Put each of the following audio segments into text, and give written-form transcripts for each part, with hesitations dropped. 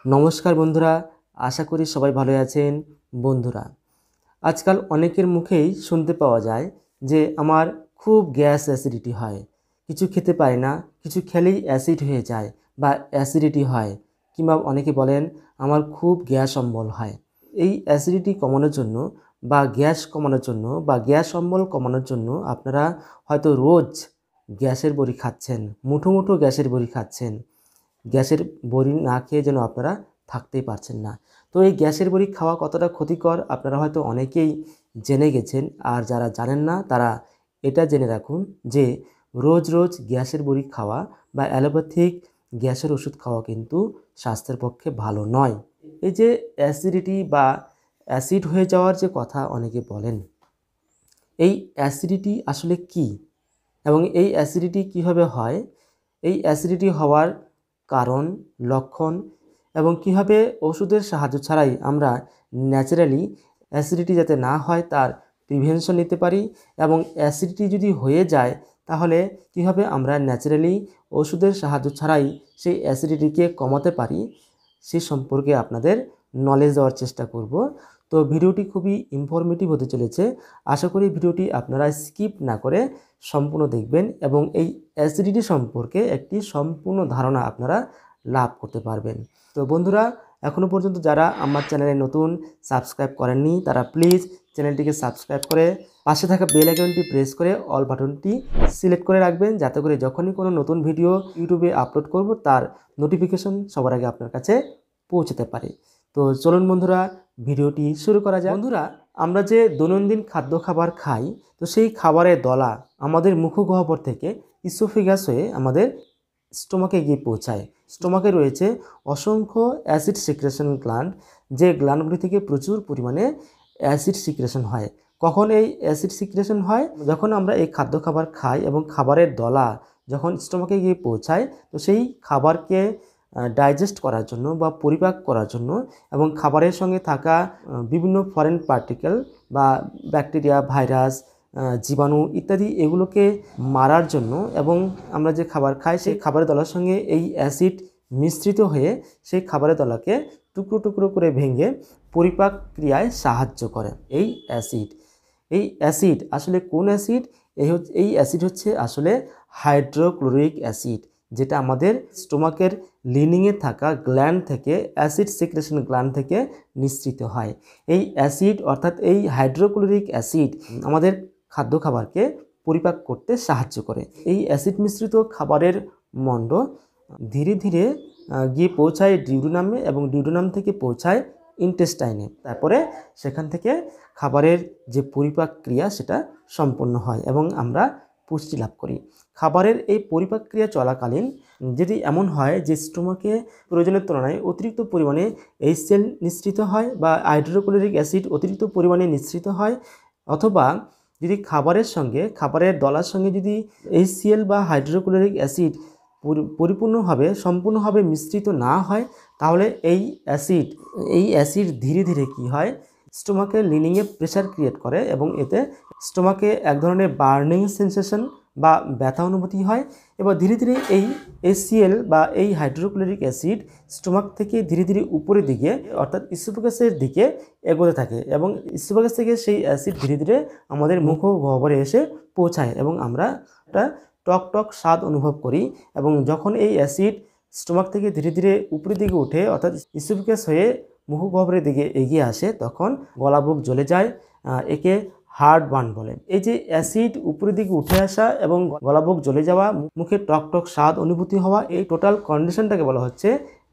নমস্কার বন্ধুরা, আশা করি সবাই ভালো আছেন। বন্ধুরা, আজকাল অনেকের মুখেই শুনতে পাওয়া যায় যে আমার খুব গ্যাস অ্যাসিডিটি হয়, কিছু খেতে পারি না, কিছু খেলেই অ্যাসিড হয়ে যায় বা অ্যাসিডিটি হয়, কিংবা অনেকে বলেন আমার খুব গ্যাস অম্বল হয়। এই অ্যাসিডিটি কমানোর জন্য বা গ্যাস কমানোর জন্য বা গ্যাস অম্বল কমানোর জন্য আপনারা হয়তো রোজ গ্যাসের বড়ি খাচ্ছেন, মুঠো মুঠো গ্যাসের বড়ি খাচ্ছেন। গ্যাসের বড়ি না খেয়ে যেন আপনারা থাকতেই পারছেন না। তো এই গ্যাসের বড়ি খাওয়া কতটা ক্ষতিকর আপনারা হয়তো অনেকেই জেনে গেছেন, আর যারা জানেন না তারা এটা জেনে রাখুন যে রোজ রোজ গ্যাসের বড়ি খাওয়া বা অ্যালোপ্যাথিক গ্যাসের ওষুধ খাওয়া কিন্তু স্বাস্থ্যের পক্ষে ভালো নয়। এই যে অ্যাসিডিটি বা অ্যাসিড হয়ে যাওয়ার যে কথা অনেকে বলেন, এই অ্যাসিডিটি আসলে কি এবং এই অ্যাসিডিটি কিভাবে হয়, এই অ্যাসিডিটি হওয়ার কারণ, লক্ষণ এবং কিভাবে ওষুধের সাহায্য ছাড়াই আমরা ন্যাচারালি অ্যাসিডিটি যাতে না হয় তার প্রিভেনশন নিতে পারি, এবং অ্যাসিডিটি যদি হয়ে যায় তাহলে কিভাবে আমরা ন্যাচারালি ওষুধের সাহায্য ছাড়াই সেই অ্যাসিডিটিকে কমাতে পারি, সে সম্পর্কে আপনাদের নলেজ দেওয়ার চেষ্টা করব। তো ভিডিওটি খুবই ইনফরমেটিভ হতে চলেছে। আশা করি ভিডিওটি আপনারা স্কিপ না করে সম্পূর্ণ দেখবেন এবং এই অ্যাসিডিটি সম্পর্কে একটি সম্পূর্ণ ধারণা আপনারা লাভ করতে পারবেন। তো বন্ধুরা, এখনও পর্যন্ত যারা আমার চ্যানেলে নতুন সাবস্ক্রাইব করেননি তারা প্লিজ চ্যানেলটিকে সাবস্ক্রাইব করে পাশে থাকা বেল আইকনটি প্রেস করে অল বাটনটি সিলেক্ট করে রাখবেন, যাতে করে যখনই কোনো নতুন ভিডিও ইউটিউবে আপলোড করব তার নোটিফিকেশন সবার আগে আপনার কাছে পৌঁছতে পারে। তো চলুন বন্ধুরা, ভিডিওটি শুরু করা যায়। বন্ধুরা, আমরা যে দৈনন্দিন খাবার খাই, তো সেই খাবারের দলা আমাদের মুখগহ্বর থেকে ইসোফেগাস হয়ে আমাদের স্টোমাকে গিয়ে পৌঁছায়। স্টোমাকে রয়েছে অসংখ্য অ্যাসিড সিক্রেশন গ্ল্যান্ড, যে গ্ল্যান্ডগুলি থেকে প্রচুর পরিমাণে অ্যাসিড সিক্রেশন হয়। কখন এই অ্যাসিড সিক্রেশন হয়? যখন আমরা এই খাবার খাই এবং খাবারের দলা যখন স্টোমাকে গিয়ে পৌঁছায়, তো সেই খাবারকে ডাইজেস্ট করার জন্য বা পরিপাক করার জন্য এবং খাবারের সঙ্গে থাকা বিভিন্ন ফরেন পার্টিকেল বা ব্যাকটেরিয়া, ভাইরাস, জীবাণু ইত্যাদি এগুলোকে মারার জন্য, এবং আমরা যে খাবার খাই সেই খাবারের দলার সঙ্গে এই অ্যাসিড মিশ্রিত হয়ে সেই খাবারের দলাকে টুকরো টুকরো করে ভেঙে পরিপাক ক্রিয়ায় সাহায্য করে এই অ্যাসিড। এই অ্যাসিড আসলে কোন অ্যাসিড? এই অ্যাসিড হচ্ছে আসলে হাইড্রোক্লোরিক অ্যাসিড, যেটা আমাদের স্টোমাকের লিনিংয়ে থাকা গ্ল্যান্ড থেকে, অ্যাসিড সিক্রেশন গ্ল্যান্ড থেকে নিঃসৃত হয়। এই অ্যাসিড অর্থাৎ এই হাইড্রোক্লোরিক অ্যাসিড আমাদের খাবারকে পরিপাক করতে সাহায্য করে। এই অ্যাসিড মিশ্রিত খাবারের মণ্ড ধীরে ধীরে গিয়ে পৌঁছায় ডিউডেনামে এবং ডিউডেনাম থেকে পৌঁছায় ইন্টেস্টাইনে। তারপরে সেখান থেকে খাবারের যে পরিপাক ক্রিয়া সেটা সম্পন্ন হয় এবং আমরা পুষ্টি লাভ করি। খাবারের এই পরিপাক ক্রিয়া চলাকালীন যদি এমন হয় যে স্টোমাকে প্রয়োজনের তুলনায় অতিরিক্ত পরিমাণে HCl নিঃসৃত হয় বা হাইড্রোক্লোরিক অ্যাসিড অতিরিক্ত পরিমাণে নিঃসৃত হয়, অথবা যদি খাবারের দলার সঙ্গে যদি HCl বা হাইড্রোক্লোরিক অ্যাসিড পরিপূর্ণভাবে সম্পূর্ণভাবে মিশ্রিত না হয়, তাহলে এই অ্যাসিড ধীরে ধীরে কি হয়, স্টোমাকের লিনিংয়ে প্রেশার ক্রিয়েট করে এবং এতে স্টোমাকে এক ধরনের বার্নিং সেন্সেশন বা ব্যথা অনুভূতি হয়। এবার ধীরে ধীরে এই HCl বা এই হাইড্রোক্লোরিক অ্যাসিড স্টোমাক থেকে ধীরে ধীরে উপরের দিকে অর্থাৎ ইসোফেগাসের দিকে এগোতে থাকে এবং ইসোফেগাস থেকে সেই অ্যাসিড ধীরে ধীরে আমাদের মুখগহ্বরে এসে পৌঁছায় এবং আমরা একটা টক টক স্বাদ অনুভব করি। এবং যখন এই অ্যাসিড স্টোমাক থেকে ধীরে ধীরে উপরের দিকে উঠে অর্থাৎ ইসোফেগাস হয়ে মুখগহ্বরের দিকে এগিয়ে আসে, তখন গলা বুক জ্বলে যায়। একে হার্ট বার্ন বলে। এই যে অ্যাসিড উপরের দিকে উঠে আসা এবং গলা বুক জ্বলে যাওয়া, মুখে টক টক স্বাদ অনুভূতি হওয়া, এই টোটাল কন্ডিশনটাকে বলা হচ্ছে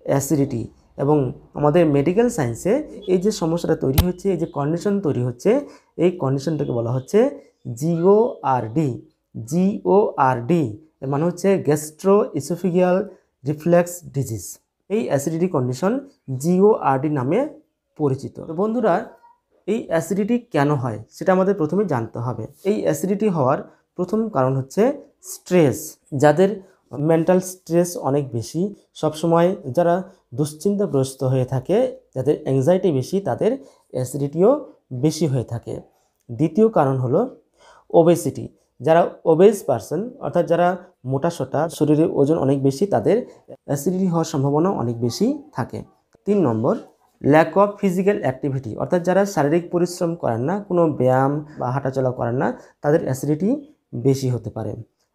অ্যাসিডিটি। এবং আমাদের মেডিকেল সায়েন্সে এই যে সমস্যাটা তৈরি হচ্ছে, এই যে কন্ডিশন তৈরি হচ্ছে, এই কন্ডিশনটাকে বলা হচ্ছে GORD। এর মানে হচ্ছে গ্যাস্ট্রো ইসোফেগিয়াল রিফ্লেক্স ডিজিজ। এই অ্যাসিডিটি কন্ডিশন GORD নামে পরিচিত। তো বন্ধুরা, এই অ্যাসিডিটি কেন হয় সেটা আমাদের প্রথমে জানতে হবে। এই অ্যাসিডিটি হওয়ার প্রথম কারণ হচ্ছে স্ট্রেস। যাদের মেন্টাল স্ট্রেস অনেক বেশি, সবসময় যারা দুশ্চিন্তাগ্রস্ত হয়ে থাকে, যাদের অ্যাংজাইটি বেশি, তাদের অ্যাসিডিটিও বেশি হয়ে থাকে। দ্বিতীয় কারণ হলো ওবেসিটি। যারা ওবেস পারসন অর্থাৎ যারা মোটাসোটা, শরীরে ওজন অনেক বেশি, তাদের অ্যাসিডিটি হওয়ার সম্ভাবনা অনেক বেশি থাকে। 3 নম্বর, ল্যাক অফ ফিজিক্যাল অ্যাক্টিভিটি, অর্থাৎ যারা শারীরিক পরিশ্রম করেন না, কোনো ব্যায়াম বা হাঁটাচলা করেন না, তাদের অ্যাসিডিটি বেশি হতে পারে।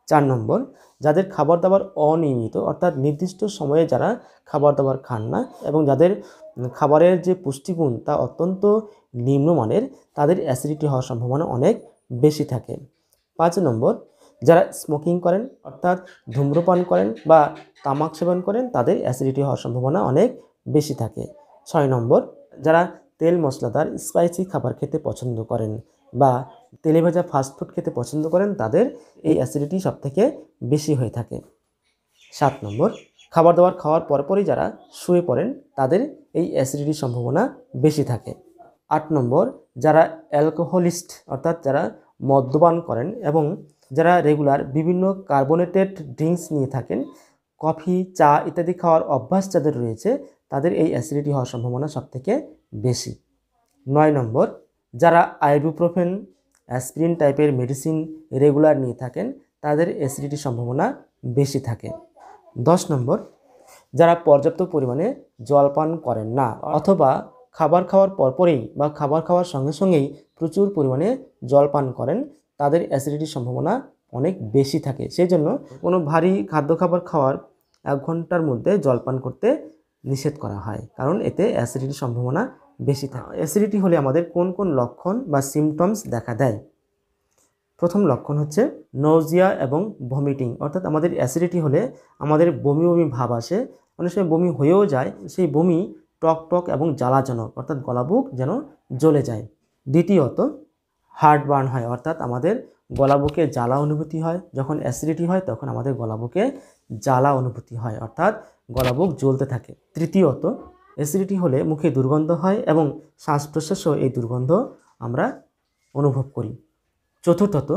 4 নম্বর, যাদের খাবার দাবার অনিয়মিত, অর্থাৎ নির্দিষ্ট সময়ে যারা খাবার দাবার খান না এবং যাদের খাবারের যে পুষ্টিগুণ তা অত্যন্ত নিম্নমানের, তাদের অ্যাসিডিটি হওয়ার সম্ভাবনা অনেক বেশি থাকে। 5 নম্বর, যারা স্মোকিং করেন, অর্থাৎ ধূম্রপান করেন বা তামাক সেবন করেন, তাদের অ্যাসিডিটি হওয়ার সম্ভাবনা অনেক বেশি থাকে। 6 নম্বর, যারা তেল মশলাদার স্পাইসি খাবার খেতে পছন্দ করেন বা তেলে ভাজা ফাস্টফুড খেতে পছন্দ করেন, তাদের এই অ্যাসিডিটি সবথেকে বেশি হয়ে থাকে। 7 নম্বর, খাবার দাবার খাওয়ার পরপরই যারা শুয়ে পড়েন, তাদের এই অ্যাসিডিটির সম্ভাবনা বেশি থাকে। 8 নম্বর, যারা অ্যালকোহলিস্ট, অর্থাৎ যারা মদ্যপান করেন এবং যারা রেগুলার বিভিন্ন কার্বোনেটেড ড্রিঙ্কস নিয়ে থাকেন, কফি, চা ইত্যাদি খাওয়ার অভ্যাস যাদের রয়েছে, তাদের এই অ্যাসিডিটি হওয়ার সম্ভাবনা সবথেকে বেশি। 9 নম্বর, যারা আইবুপ্রোফেন, অ্যাসপিরিন টাইপের মেডিসিন রেগুলার নিয়ে থাকেন, তাদের অ্যাসিডিটির সম্ভাবনা বেশি থাকে। 10 নম্বর, যারা পর্যাপ্ত পরিমাণে জল পান করেন না অথবা খাবার খাওয়ার পরপরেই বা খাবার খাওয়ার সঙ্গে সঙ্গেই প্রচুর পরিমাণে জল পান করেন, তাদের অ্যাসিডিটির সম্ভাবনা অনেক বেশি থাকে। সেই জন্য কোনো ভারী খাদ্য খাবার খাওয়ার 1 ঘন্টার মধ্যে জল পান করতে নিষেধ করা হয়, কারণ এতে অ্যাসিডিটির সম্ভাবনা বেশি থাকে। অ্যাসিডিটি হলে আমাদের কোন কোন লক্ষণ বা সিমটমস দেখা দেয়? প্রথম লক্ষণ হচ্ছে নৌজিয়া এবং ভমিটিং, অর্থাৎ আমাদের অ্যাসিডিটি হলে আমাদের বমি বমি ভাব আসে, অনেক সময় বমি হয়েও যায়। সেই বমি টক টক এবং জ্বালাজনক, অর্থাৎ গলাবুক যেন জ্বলে যায়। দ্বিতীয়ত, হার্ট বার্ন হয়, অর্থাৎ আমাদের গলাবুকে জ্বালা অনুভূতি হয়। যখন অ্যাসিডিটি হয় তখন আমাদের গলাবুকে জ্বালা অনুভূতি হয়, অর্থাৎ গলাবুক জ্বলতে থাকে। তৃতীয়ত, অ্যাসিডিটি হলে মুখে দুর্গন্ধ হয় এবং শ্বাস প্রশ্বাসেও এই দুর্গন্ধ আমরা অনুভব করি। চতুর্থত,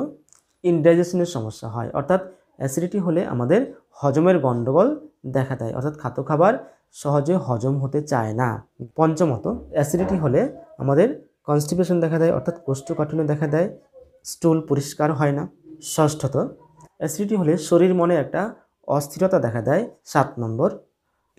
ইনডাইজেশনের সমস্যা হয়, অর্থাৎ অ্যাসিডিটি হলে আমাদের হজমের গণ্ডগোল দেখা দেয়, অর্থাৎ খাদ্য খাবার সহজে হজম হতে চায় না। পঞ্চমত, অ্যাসিডিটি হলে আমাদের কনস্টিপেশন দেখা দেয়, অর্থাৎ কোষ্ঠকাঠিন্য দেখা দেয়, স্টুল পরিষ্কার হয় না। ষষ্ঠত, অ্যাসিডিটি হলে শরীর মনে একটা অস্থিরতা দেখা দেয়। 7 নম্বর,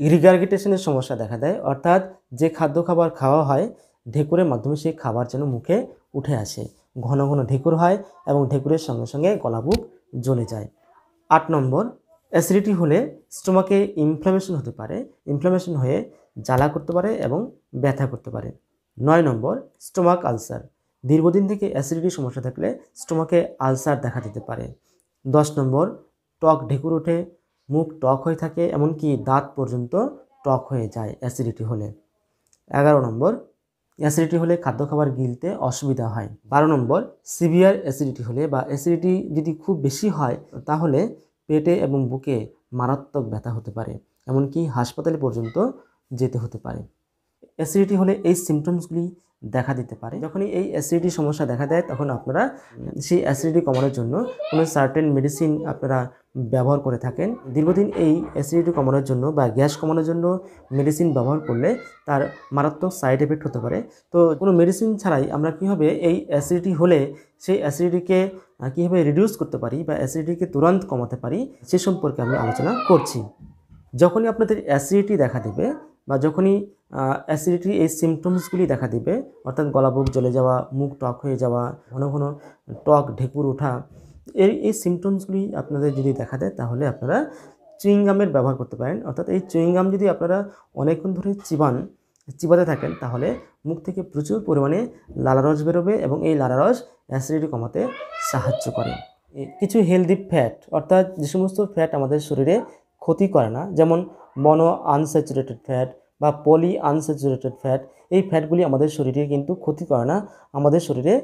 রিগার্গিটেশনের সমস্যা দেখা দেয়, অর্থাৎ যে খাদ্য খাবার খাওয়া হয় ঢেকুরের মাধ্যমে সেই খাবার যেন মুখে উঠে আসে, ঘন ঘন ঢেকুর হয় এবং ঢেকুরের সঙ্গে সঙ্গে গলাবুক জ্বলে যায়। 8 নম্বর, অ্যাসিডিটি হলে স্টোমাকে ইনফ্লামেশন হতে পারে, ইনফ্লামেশন হয়ে জ্বালা করতে পারে এবং ব্যথা করতে পারে। 9 নম্বর, স্টোমাক আলসার, দীর্ঘদিন থেকে অ্যাসিডিটির সমস্যা থাকলে স্টোমাকে আলসার দেখা দিতে পারে। 10 নম্বর, টক ঢেকুর ওঠে, মুখ টক হয়ে থাকে, এমনকি দাঁত পর্যন্ত টক হয়ে যায় অ্যাসিডিটি হলে। 11 নম্বর, অ্যাসিডিটি হলে খাদ্য খাবার গিলতে অসুবিধা হয়। 12 নম্বর, সিভিয়ার অ্যাসিডিটি হলে বা অ্যাসিডিটি যদি খুব বেশি হয় তাহলে পেটে এবং বুকে মারাত্মক ব্যথা হতে পারে, এমনকি হাসপাতালে পর্যন্ত যেতে হতে পারে। অ্যাসিডিটি হলে এই সিমটমসগুলি দেখা দিতে পারে। যখনই এই অ্যাসিডিটি সমস্যা দেখা দেয় তখন আপনারা সেই অ্যাসিডিটি কমানোর জন্য কোনো সার্টেন মেডিসিন আপনারা ব্যবহার করে থাকেন। দীর্ঘদিন এই অ্যাসিডিটি কমানোর জন্য বা গ্যাস কমানোর জন্য মেডিসিন ব্যবহার করলে তার মারাত্মক সাইড এফেক্ট হতে পারে। তো কোনো মেডিসিন ছাড়াই আমরা কীভাবে এই অ্যাসিডিটি হলে সেই অ্যাসিডিটিকে কীভাবে রিডিউস করতে পারি বা অ্যাসিডিটিকে তুরন্ত কমাতে পারি সে সম্পর্কে আমি আলোচনা করছি। যখনই আপনাদের অ্যাসিডিটি দেখা দেবে বা যখনই অ্যাসিডিটি এই সিমটমসগুলি দেখা দিবে, অর্থাৎ গলাবুক জ্বলে যাওয়া, মুখ টক হয়ে যাওয়া, ঘন ঘন টক ঢেকুর ওঠা, এই সিমটমসগুলি আপনাদের যদি দেখা দেয় তাহলে আপনারা চুইংগামের ব্যবহার করতে পারেন। অর্থাৎ এই চুইংগাম যদি আপনারা অনেকক্ষণ ধরে চিবাতে থাকেন তাহলে মুখ থেকে প্রচুর পরিমাণে লালারস বেরোবে এবং এই লালারস অ্যাসিডিটি কমাতে সাহায্য করে। কিছু হেলদি ফ্যাট, অর্থাৎ যে সমস্ত ফ্যাট আমাদের শরীরে ক্ষতি করে না, যেমন মনো আনস্যাচুরেটেড ফ্যাট বা পলি আনস্যাচুরেটেড ফ্যাট, এই ফ্যাটগুলি আমাদের শরীরে কিন্তু ক্ষতি করে না, আমাদের শরীরে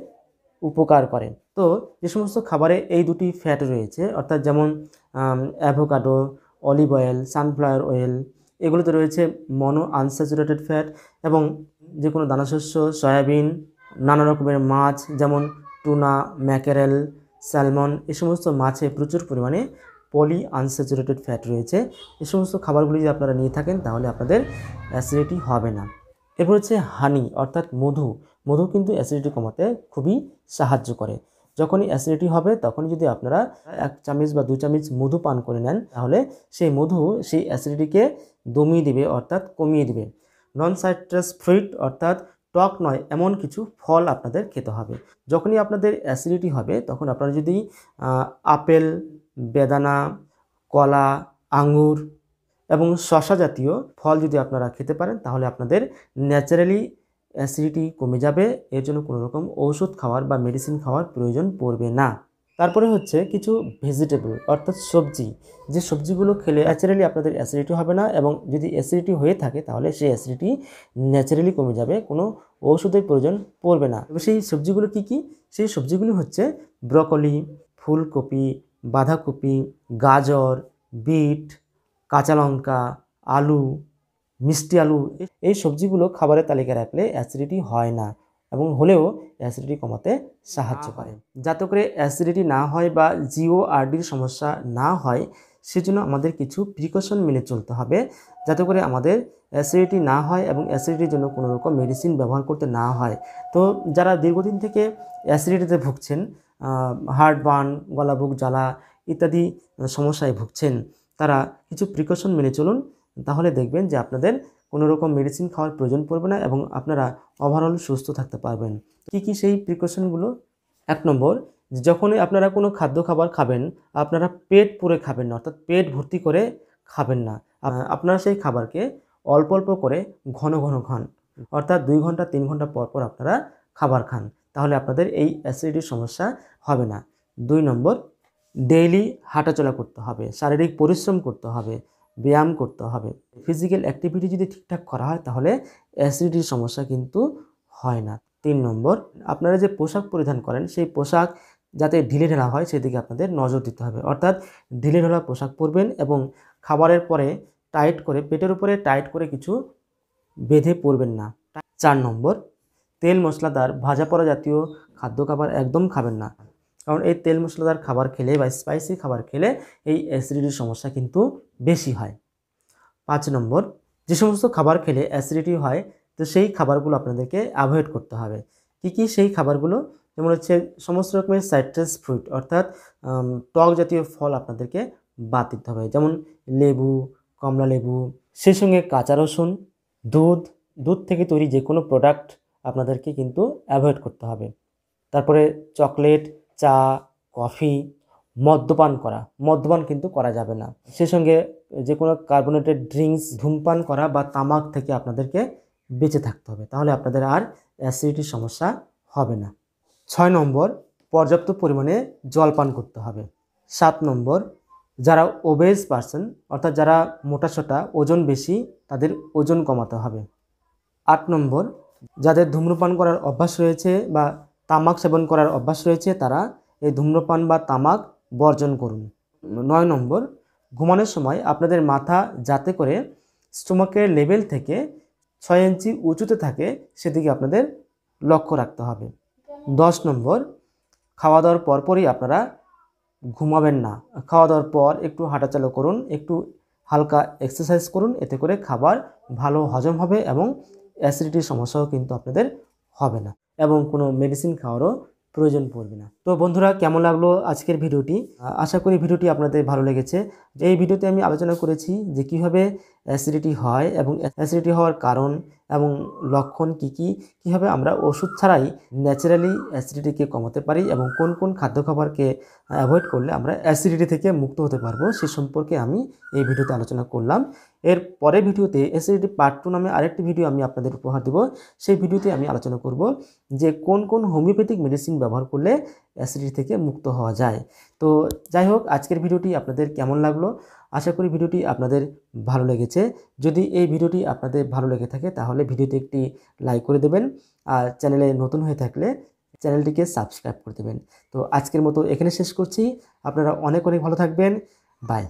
উপকার করে। তো যে সমস্ত খাবারে এই দুটি ফ্যাট রয়েছে, অর্থাৎ যেমন avocado, olive oil, sunflower oil, এগুলোতে রয়েছে মনো আনস্যাচুরেটেড ফ্যাট, এবং যে কোনো দানাশস্য, সয়াবিন, নানা রকমের মাছ যেমন টুনা, ম্যাকেরেল, স্যালমন, এই সমস্ত মাছে প্রচুর পরিমাণে পলি আনস্যাচুরেটেড ফ্যাট রয়েছে। এই সমস্ত খাবারগুলি যদি আপনারা নিয়ে থাকেন তাহলে আপনাদের অ্যাসিডিটি হবে না। এরপর হচ্ছে হানি, অর্থাৎ মধু কিন্তু অ্যাসিডিটি কমাতে খুবই সাহায্য করে। যখনই অ্যাসিডিটি হবে তখনই যদি আপনারা 1 চামচ বা 2 চামচ মধু পান করে নেন তাহলে সেই মধু সেই অ্যাসিডিটিকে দমিয়ে দিবে, অর্থাৎ কমিয়ে দিবে। নন সাইট্রাস ফ্রুইট অর্থাৎ টক নয় এমন কিছু ফল আপনাদের খেতে হবে। যখনই আপনাদের অ্যাসিডিটি হবে তখন আপনারা যদি আপেল, বেদানা, কলা, আঙুর এবং শসা জাতীয় ফল যদি আপনারা খেতে পারেন তাহলে আপনাদের ন্যাচারালি অ্যাসিডিটি কমে যাবে। এর জন্য কোনো রকম ঔষধ খাওয়ার বা মেডিসিন খাওয়ার প্রয়োজন পড়বে না। তারপরে হচ্ছে কিছু ভেজিটেবল অর্থাৎ সবজি, যে সবজিগুলো খেলে ন্যাচারালি আপনাদের অ্যাসিডিটি হবে না, এবং যদি অ্যাসিডিটি হয়ে থাকে তাহলে সেই অ্যাসিডিটি ন্যাচারালি কমে যাবে, কোনো ঔষধের প্রয়োজন পড়বে না। তবে সেই সবজিগুলো কি কি? সেই সবজিগুলো হচ্ছে ব্রকলি, ফুলকপি, বাঁধাকপি, গাজর, বিট, কাঁচা লঙ্কা, আলু, মিষ্টি আলু। এই সবজিগুলো খাবারের তালিকায় রাখলে অ্যাসিডিটি হয় না, এবং হলেও অ্যাসিডিটি কমাতে সাহায্য করে। যাতে করে অ্যাসিডিটি না হয় বা জিওআরডির সমস্যা না হয় সেজন্য আমাদের কিছু প্রিকশন মেনে চলতে হবে, যাতে করে আমাদের অ্যাসিডিটি না হয় এবং অ্যাসিডিটির জন্য কোনো রকম মেডিসিন ব্যবহার করতে না হয়। তো যারা দীর্ঘদিন থেকে অ্যাসিডিটিতে ভুগছেন, হার্ট বার্ন, গলা বুক জ্বালা ইত্যাদি সমস্যায় ভুগছেন, তারা কিছু প্রিকশন মেনে চলুন, তাহলে দেখবেন যে আপনাদের কোনো রকম মেডিসিন খাওয়ার প্রয়োজন পড়বে না এবং আপনারা ওভারঅল সুস্থ থাকতে পারবেন। কি কি সেই প্রিকশনগুলো? 1 নম্বর, যখনই আপনারা কোনো খাবার খাবেন আপনারা পেট পুরে খাবেন না, অর্থাৎ পেট ভর্তি করে খাবেন না। আপনারা সেই খাবারকে অল্প অল্প করে ঘন ঘন খান, অর্থাৎ 2 ঘন্টা 3 ঘন্টা পর পর আপনারা খাবার খান, তাহলে আপনাদের এই অ্যাসিডিটির সমস্যা হবে না। 2 নম্বর, ডেইলি হাঁটাচলা করতে হবে, শারীরিক পরিশ্রম করতে হবে, ব্যায়াম করতে হবে। ফিজিক্যাল অ্যাক্টিভিটি যদি ঠিকঠাক করা হয় তাহলে অ্যাসিডিটির সমস্যা কিন্তু হয় না। 3 নম্বর, আপনারা যে পোশাক পরিধান করেন সেই পোশাক যাতে ঢিলেঢালা হয় সেদিকে আপনাদের নজর দিতে হবে, অর্থাৎ ঢিলেঢালা পোশাক পরবেন এবং খাবারের পরে টাইট করে, পেটের উপরে টাইট করে কিছু বেঁধে পরবেন না। 4 নম্বর, তেল মশলাদার ভাজা পোড়া জাতীয় খাবার একদম খাবেন না, কারণ এই তেল মশলাদার খাবার খেলে বা স্পাইসি খাবার খেলে এই অ্যাসিডিটির সমস্যা কিন্তু বেশি হয়। 5 নম্বর, যে সমস্ত খাবার খেলে অ্যাসিডিটি হয় তো সেই খাবারগুলো আপনাদেরকে অ্যাভয়েড করতে হবে। কি কি সেই খাবারগুলো? যেমন হচ্ছে সমস্ত রকমের সাইট্রাস ফ্রুট অর্থাৎ টক জাতীয় ফল আপনাদেরকে বাদ দিতে হবে, যেমন লেবু, কমলা লেবু, সেই সঙ্গে কাঁচা রসুন, দুধ থেকে তৈরি যে কোনো প্রোডাক্ট আপনাদেরকে কিন্তু অ্যাভয়েড করতে হবে। তারপরে চকলেট, চা, কফি, মদ্যপান কিন্তু করা যাবে না। সেই সঙ্গে যে কোনো কার্বোনেটেড ড্রিঙ্কস, ধূমপান করা বা তামাক থেকে আপনাদেরকে বেঁচে থাকতে হবে, তাহলে আপনাদের আর অ্যাসিডিটির সমস্যা হবে না। 6 নম্বর, পর্যাপ্ত পরিমাণে জল পান করতে হবে। 7 নম্বর, যারা ওবেজ পারসন অর্থাৎ যারা মোটাসোটা, ওজন বেশি, তাদের ওজন কমাতে হবে। 8 নম্বর, যাদের ধূম্রপান করার অভ্যাস রয়েছে বা তামাক সেবন করার অভ্যাস রয়েছে তারা এই ধূম্রপান বা তামাক বর্জন করুন। 9 নম্বর, ঘুমানোর সময় আপনাদের মাথা যাতে করে স্টোমাকের লেভেল থেকে 6 ইঞ্চি উঁচুতে থাকে সেদিকে আপনাদের লক্ষ্য রাখতে হবে। 10 নম্বর, খাওয়া দাওয়ার পরপরই আপনারা ঘুমাবেন না। খাওয়া দাওয়ার পর একটু হাঁটাচলা করুন, একটু হালকা এক্সারসাইজ করুন, এতে করে খাবার ভালো হজম হবে এবং অ্যাসিডিটির সমস্যাও কিন্তু আপনাদের হবে না এবং কোনো মেডিসিন খাওয়ারও প্রয়োজন পড়বে না। তো বন্ধুরা, কেমন লাগলো আজকের ভিডিওটি? আশা করি ভিডিওটি আপনাদের ভালো লেগেছে। এই ভিডিওতে আমি আলোচনা করেছি যে কীভাবে অ্যাসিডিটি হয় এবং অ্যাসিডিটি হওয়ার কারণ এবং লক্ষণ কী কী, কীভাবে আমরা ওষুধ ছাড়াই ন্যাচারালি অ্যাসিডিটিকে কমাতে পারি এবং কোন কোন খাবারকে অ্যাভয়েড করলে আমরা অ্যাসিডিটি থেকে মুক্ত হতে পারবো সে সম্পর্কে আমি এই ভিডিওতে আলোচনা করলাম। এর পরের ভিডিওতে অ্যাসিডিটি পার্ট 2 নামে আরেকটি ভিডিও আমি আপনাদের উপহার দেব। সেই ভিডিওতে আমি আলোচনা করব যে কোন কোন হোমিওপ্যাথিক মেডিসিন ব্যবহার করলে অ্যাসিডিটি থেকে মুক্ত হওয়া যায়। তো যাই হোক, আজকের ভিডিওটি আপনাদের কেমন লাগলো? আশা করি ভিডিওটি আপনাদের ভালো লেগেছে। যদি এই ভিডিওটি আপনাদের ভালো লেগে থাকে তাহলে ভিডিওতে একটি লাইক করে দেবেন, আর চ্যানেলে নতুন হয়ে থাকলে চ্যানেলটিকে সাবস্ক্রাইব করে দেবেন। তো আজকের মতো এখানে শেষ করছি। আপনারা অনেক ভালো থাকবেন। বাই।